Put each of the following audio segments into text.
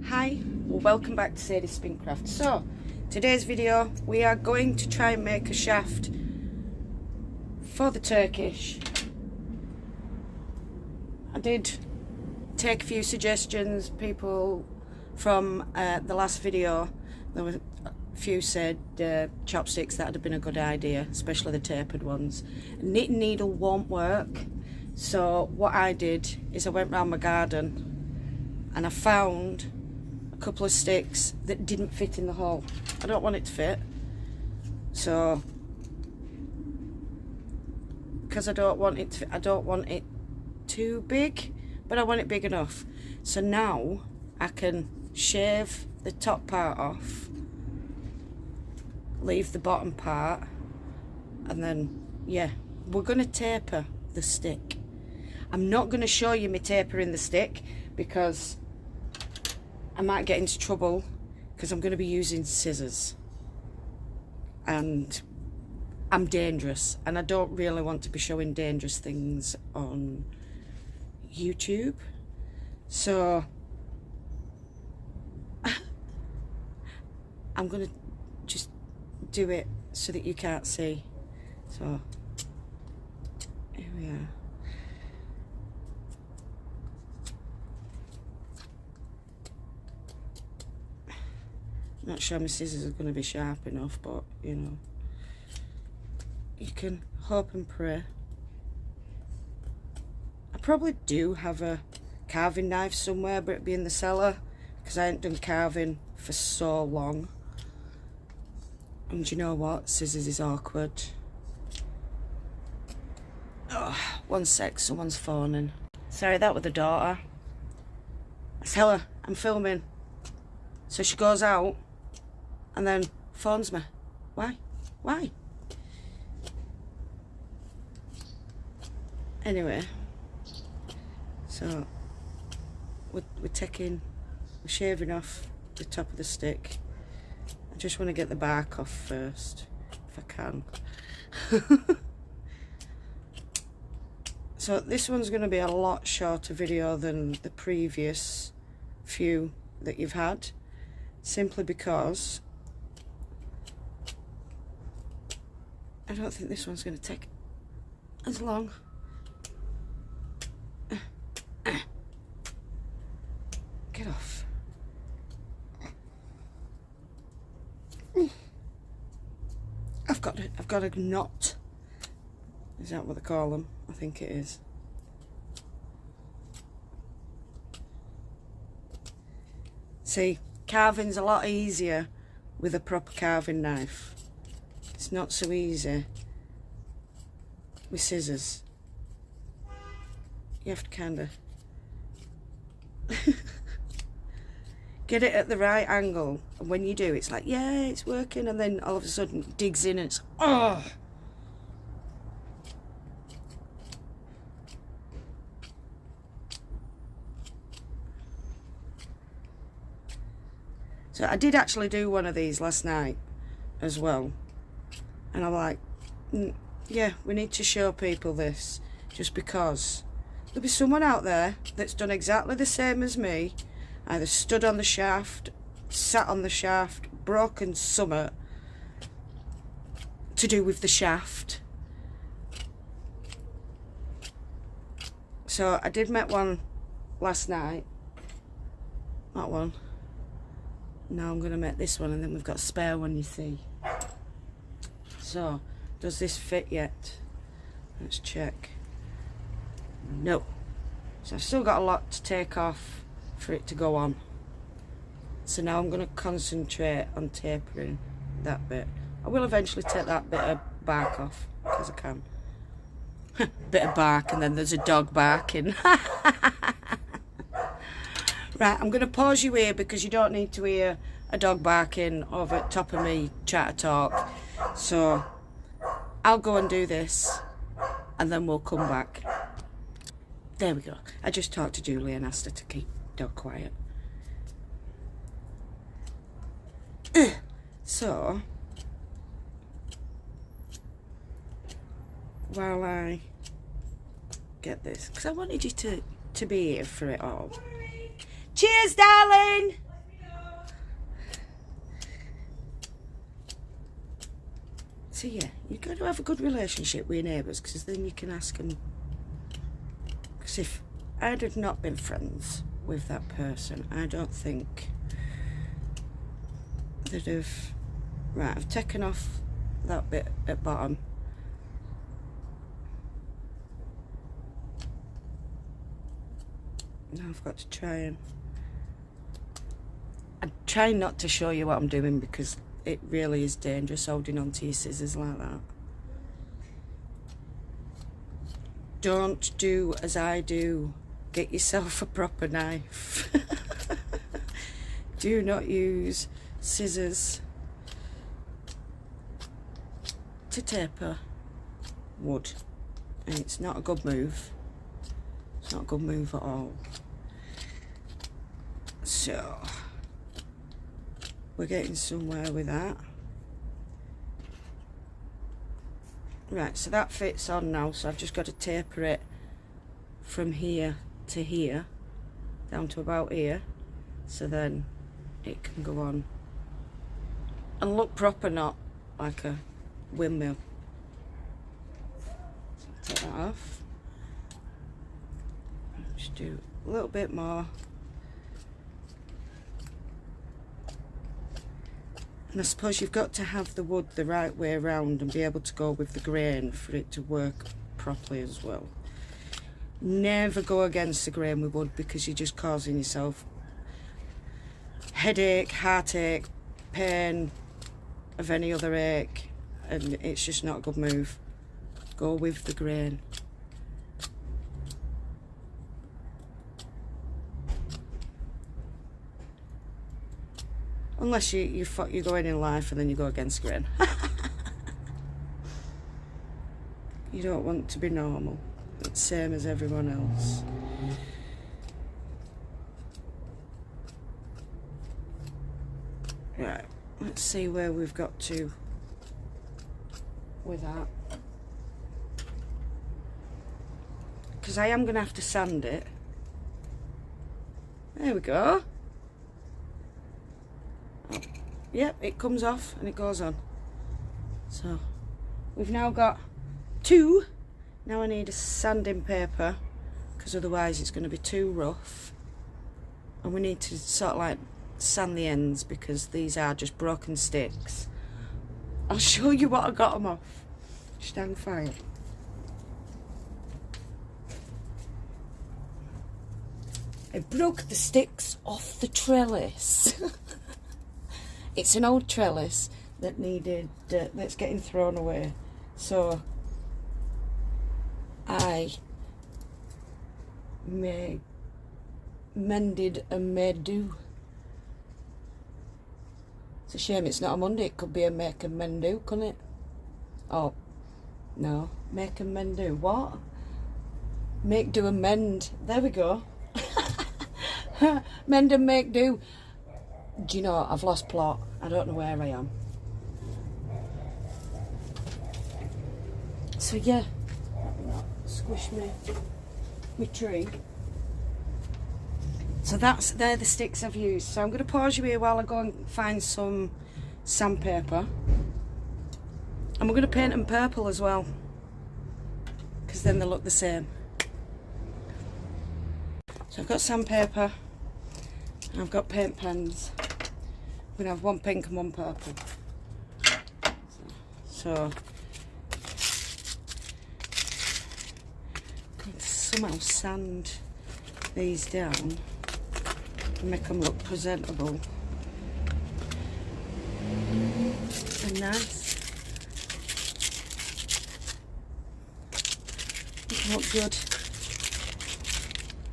Hi, well, welcome back to Sadie's Spincraft. So, today's video we are going to try and make a shaft for the Turkish. I did take a few suggestions, people from the last video. There were a few said chopsticks, that would have been a good idea, especially the tapered ones. A knitting needle won't work, so what I did is I went round my garden and I found a couple of sticks that didn't fit in the hole. I don't want it to fit, so because I don't want it too big, but I want it big enough. So now I can shave the top part off, leave the bottom part, and then yeah, we're going to taper the stick. I'm not going to show you me tapering the stick because I might get into trouble, because I'm going to be using scissors and I'm dangerous, and I don't really want to be showing dangerous things on YouTube. So I'm going to just do it so that you can't see. So here we are. Not sure my scissors are going to be sharp enough, but you know, you can hope and pray. I probably do have a carving knife somewhere, but it'd be in the cellar because I ain't done carving for so long. And you know what? Scissors is awkward. Oh, one sec, someone's phoning. Sorry, that was the daughter. I tell her I'm filming, so she goes out and then phones me. Why? Anyway, so we're shaving off the top of the stick. I just want to get the bark off first, if I can. So this one's going to be a lot shorter video than the previous few that you've had, simply because I don't think this one's going to take as long. Get off. I've got a knot. Is that what they call them? I think it is. See, carving's a lot easier with a proper carving knife. It's not so easy with scissors. You have to kind of get it at the right angle, and when you do, it's like, yeah, it's working, and then all of a sudden it digs in and it's, oh! So I did actually do one of these last night as well, and I'm like, yeah, we need to show people this, just because there'll be someone out there that's done exactly the same as me, either stood on the shaft, sat on the shaft, broken summit to do with the shaft. So I did make one last night, that one. Now I'm going to make this one, and then we've got a spare one, you see. So, does this fit yet? Let's check. No. So I've still got a lot to take off for it to go on. So now I'm going to concentrate on tapering that bit. I will eventually take that bit of bark off, because I can. Bit of bark, and then there's a dog barking. Right, I'm going to pause you here because you don't need to hear a dog barking over the top of me try to talk. So I'll go and do this and then we'll come back. There we go. I just talked to Julie and asked her to keep dog quiet. So while I get this, because I wanted you to be here for it all. Cheers, darling! So yeah, you've got to have a good relationship with your neighbours, because then you can ask them. Because if I'd have not been friends with that person, I don't think they'd have... Right, I've taken off that bit at bottom. Now I've got to try and... I'm trying not to show you what I'm doing, because it really is dangerous holding onto your scissors like that. Don't do as I do. Get yourself a proper knife. Do not use scissors to taper wood. And it's not a good move. It's not a good move at all. So, we're getting somewhere with that. Right, so that fits on now, so I've just got to taper it from here to here, down to about here, so then it can go on and look proper, not like a windmill. So take that off. Just do a little bit more. And I suppose you've got to have the wood the right way around and be able to go with the grain for it to work properly as well. Never go against the grain with wood, because you're just causing yourself headache, heartache, pain of any other ache, and it's just not a good move. Go with the grain. Unless you go in life and then you go against grain. You don't want to be normal. It's same as everyone else. Right, let's see where we've got to with that. Because I am going to have to sand it. There we go. Oh, yep, it comes off and it goes on. So, we've now got 2. Now I need a sanding paper, because otherwise it's going to be too rough. And we need to sort of like sand the ends, because these are just broken sticks. I'll show you what I got them off. Just hang fire. I broke the sticks off the trellis. It's an old trellis that needed, that's getting thrown away. So I mended and made do. It's a shame it's not a Monday. It could be a make and mend do, couldn't it? Oh, no. Make and mend do. What? Make do and mend. There we go. Mend and make do. Do you know what? I've lost plot. I don't know where I am. So yeah. Squish me tree. So they're the sticks I've used. So I'm going to pause you here while I go and find some sandpaper. And we're going to paint them purple as well, because then they look the same. So I've got sandpaper, and I've got paint pens. I'm going to have one pink and one purple. So I'm going to somehow sand these down and make them look presentable and nice. They look good.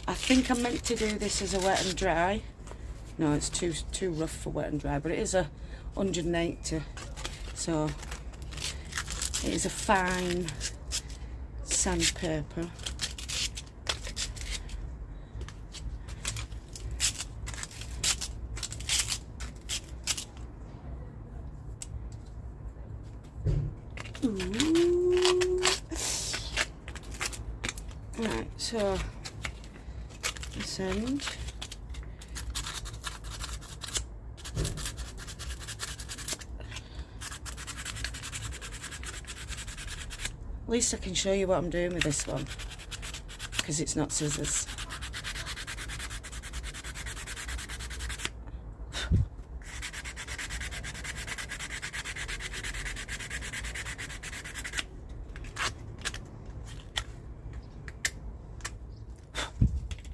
I think I'm meant to do this as a wet and dry. No, it's too rough for wet and dry, but it is a 180, so it is a fine sandpaper. Right, so this end. least I can show you what I'm doing with this one, because it's not scissors.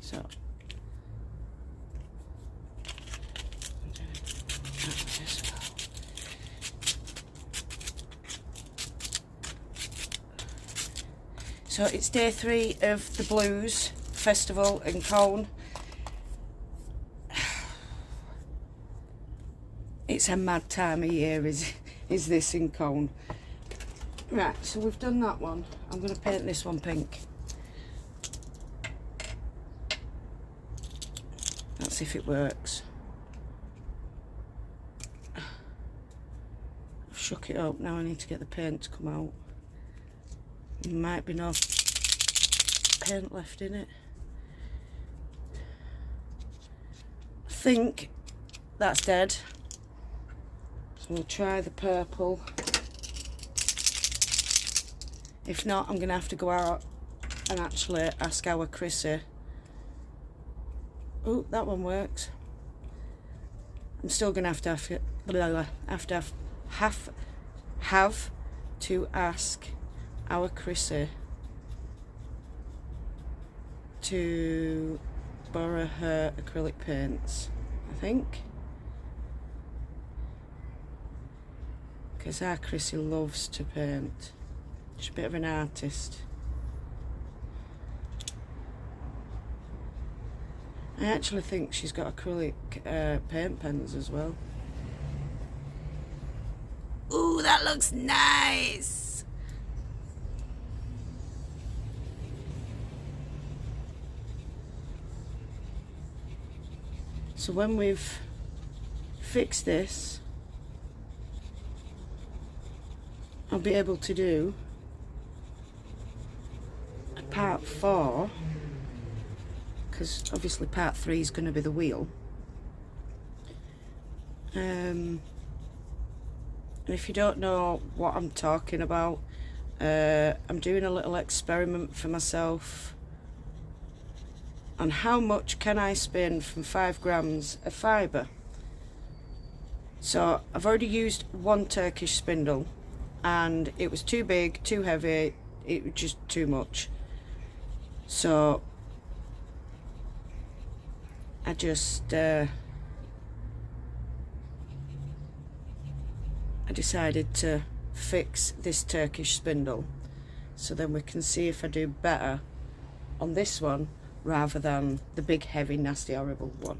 So So it's day 3 of the Blues Festival in Colne. It's a mad time of year, is this in Colne. Right, so we've done that one. I'm going to paint this one pink. Let's see if it works. I've shook it up, now I need to get the paint to come out. There might be no paint left in it. I think that's dead. So we'll try the purple. If not, I'm going to have to go out and actually ask our Chrissy. Oh, that one works. I'm still going to have to ask our Chrissy to borrow her acrylic paints, I think, because our Chrissy loves to paint. She's a bit of an artist. I actually think she's got acrylic paint pens as well. Ooh, that looks nice! So when we've fixed this, I'll be able to do a part 4, because obviously part 3 is going to be the wheel. And if you don't know what I'm talking about, I'm doing a little experiment for myself on how much can I spin from 5 grams of fibre. So I've already used 1 Turkish spindle and it was too big, too heavy, it was just too much. So I just I decided to fix this Turkish spindle, so then we can see if I do better on this one rather than the big heavy nasty horrible one.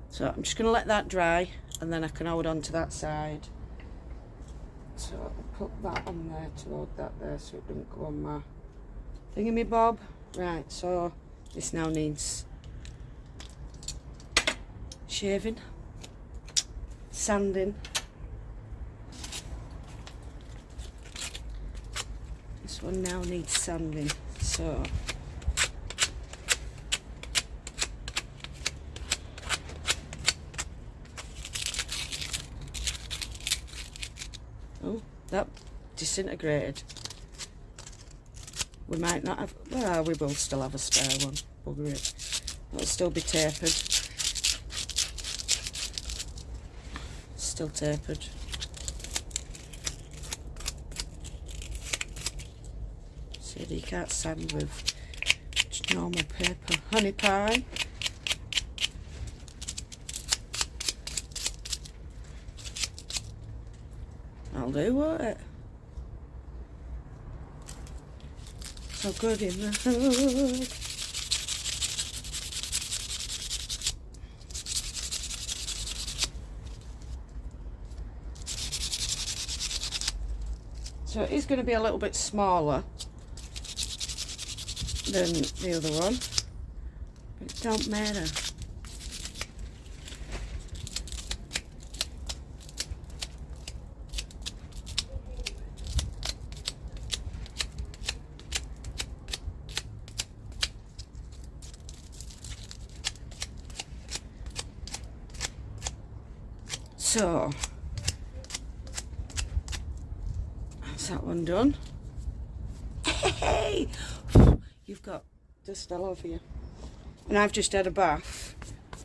So I'm just going to let that dry and then I can hold on to that side. So I'll put that on there to hold that there so it doesn't go on my thingamabob. Right, so this now needs shaving, sanding. This one now needs sanding, so oh, that disintegrated. We might not have, well, we will still have a spare one, bugger it. It'll still be tapered. Still tapered. See, you can't sand with just normal paper. Honey pie. I'll do, won't it? So good in the hood. So it is going to be a little bit smaller than the other one, but it don't matter. So that's that one done. Hey! You've got dust all over you. And I've just had a bath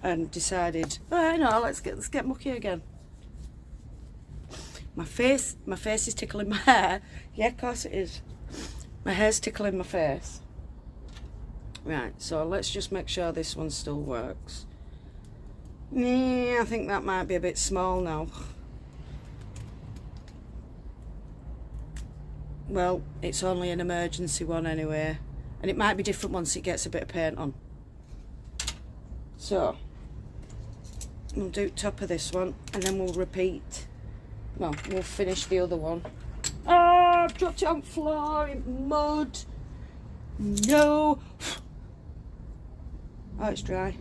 and decided, oh, I know, let's get mucky again. My face is tickling my hair. Yeah, of course it is. My hair's tickling my face. Right, so let's just make sure this one still works. Yeah, I think that might be a bit small now. Well, it's only an emergency one anyway. And it might be different once it gets a bit of paint on. So, we'll do top of this one and then we'll repeat. Well, we'll finish the other one. Oh, I've dropped it on floor in mud. No. Oh, it's dry.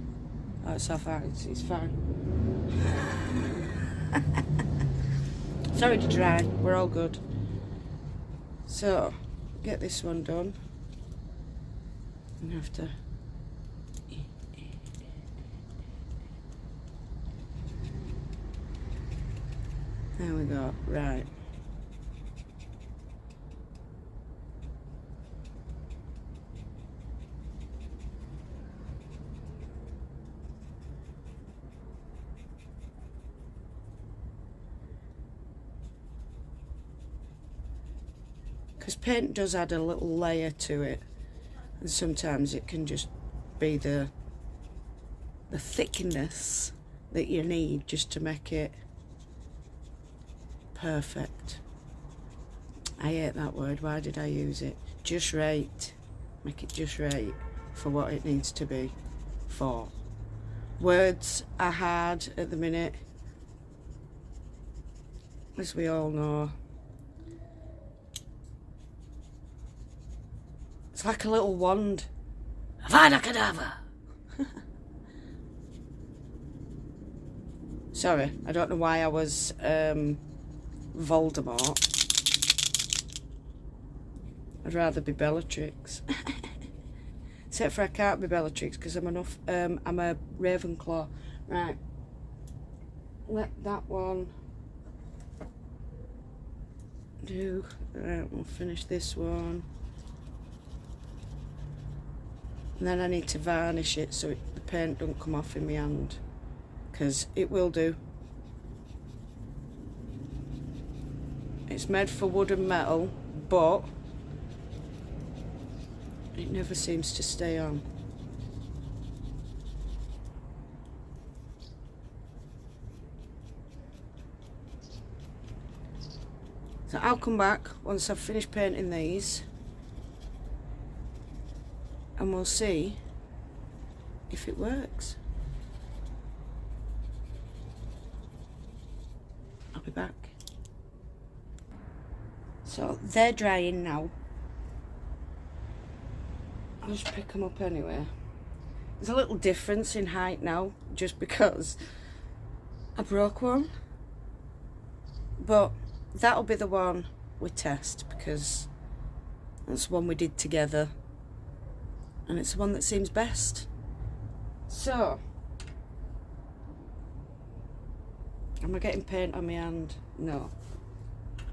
Oh, it's so far. It's fine. Sorry to dry. We're all good. So, get this one done. I'm going to have to... There we go. Right. Because paint does add a little layer to it, and sometimes it can just be the thickness that you need just to make it perfect. I hate that word. Why did I use it? Just right. Make it just right for what it needs to be for. Words are hard at the minute, as we all know. It's like a little wand. Avada Kedavra! Sorry, I don't know why I was Voldemort. I'd rather be Bellatrix. Except for I can't be Bellatrix because I'm a Ravenclaw. Right. Let that one do. Right, we'll finish this one. And then I need to varnish it so the paint don't come off in my hand. Because it will do. It's made for wood and metal, but it never seems to stay on. So I'll come back once I've finished painting these and we'll see if it works. I'll be back. So they're drying now. I'll just pick them up anyway. There's a little difference in height now just because I broke one, but that'll be the one we test because that's the one we did together and it's the one that seems best. So, am I getting paint on my hand? No.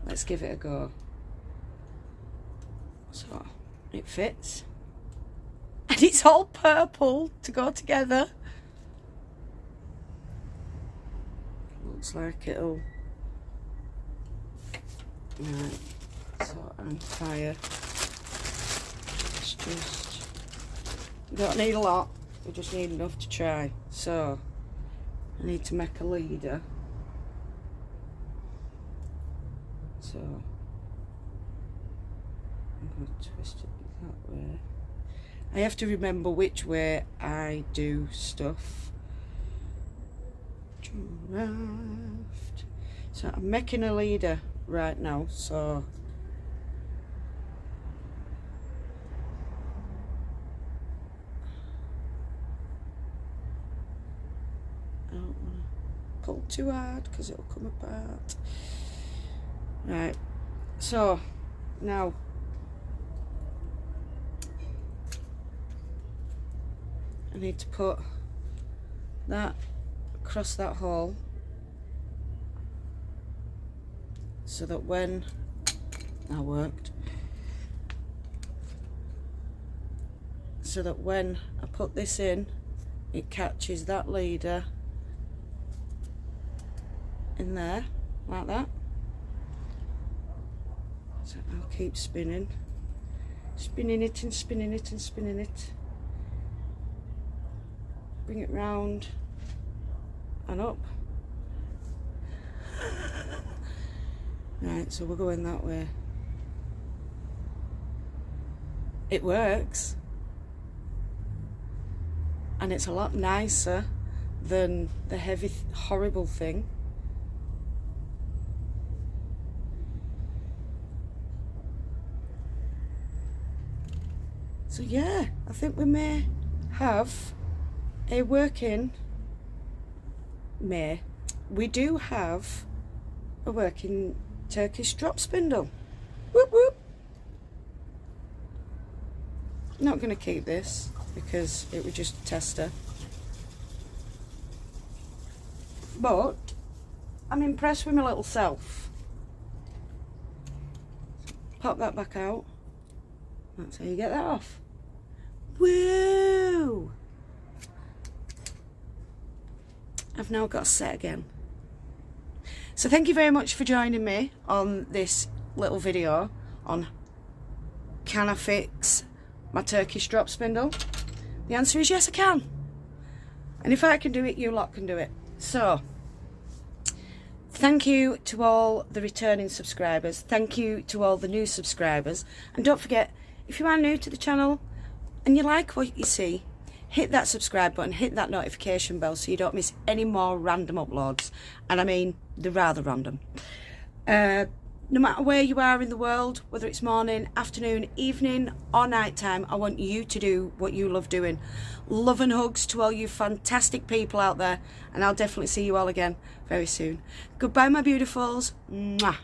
Let's give it a go. So, it fits. And it's all purple to go together. Looks like it'll... Right, so I'm fire. It's just... You don't need a lot, you just need enough to try. So, I need to make a leader. So, I'm going to twist it that way. I have to remember which way I do stuff. Draft. So I'm making a leader right now, so I don't want to pull too hard because it'll come apart. Right, so now I need to put that across that hole so that when that worked, so that when I put this in, it catches that leader in there, like that. So I'll keep spinning. Spinning it and spinning it and spinning it. Bring it round and up. Right, so we're going that way. It works. And it's a lot nicer than the heavy, horrible thing. So yeah, I think we may have a working, we do have a working Turkish drop spindle. Whoop whoop. Not going to keep this because it would just test her. But I'm impressed with my little self. Pop that back out. That's how you get that off. Woo! I've now got a set again. So thank you very much for joining me on this little video on can I fix my Turkish drop spindle? The answer is yes, I can. And if I can do it, you lot can do it. So thank you to all the returning subscribers. Thank you to all the new subscribers. And don't forget, if you are new to the channel and you like what you see, hit that subscribe button, hit that notification bell so you don't miss any more random uploads. And I mean, they're rather random. No matter where you are in the world, whether it's morning, afternoon, evening or night time, I want you to do what you love doing. Love and hugs to all you fantastic people out there, and I'll definitely see you all again very soon. Goodbye, my beautifuls. Mwah.